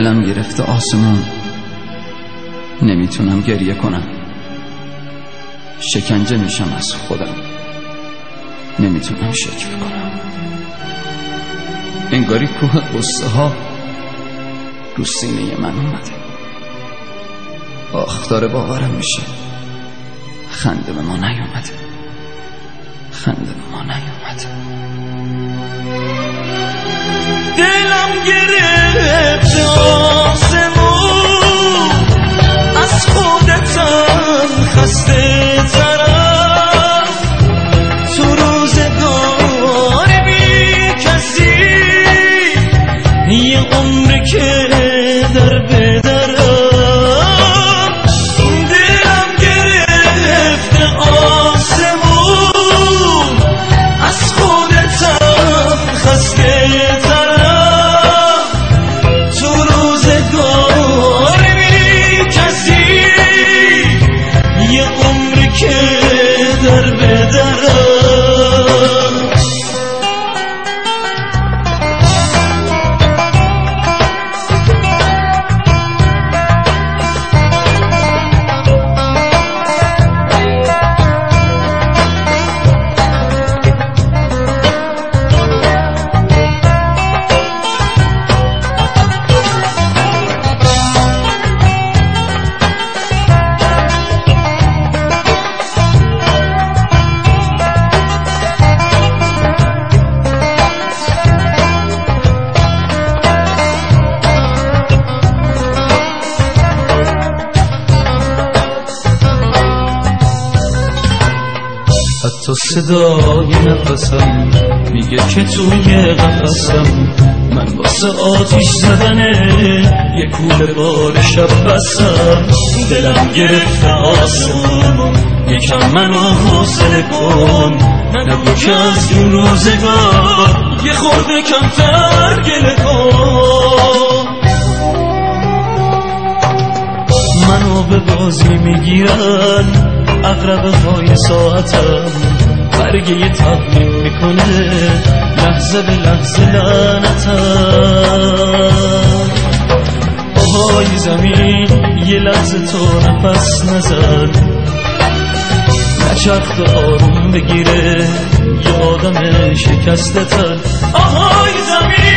دلم گرفته آسمون، نمیتونم گریه کنم، شکنجه میشم از خودم، نمیتونم شکر کنم. انگاری کوه قصه ها رو سینه من اومده. آخ داره باورم میشه خنده به ما نیومده، خنده به ما نیومده. دلم گرفت آسمون، از خودتم خسته ترم، تو روزگار بی کسی یه عمر که در بدرم. دلم گرفت آسمون، از خودتم خسته ترم، تو روزگار بی کسی یه عمر که در بدرم. حتی صدای نفسم میگه که توی قفسم، من واسه آتیش زدنه یه کوله بار شب بسم. دلم گرفته آسمون، یکم منو حوصله کن، نگو که از این روزگار یه خورده کمتر گله کن. منو به بازی میگیرن عقربه های ساعتم، برگه یه تقلیم میکنه لحظه به لحظه لعنتم. آهای زمین یه لحظه تو نفس نزن، نچرخ آروم بگیره یه آدم شکسته تن. آهای زمین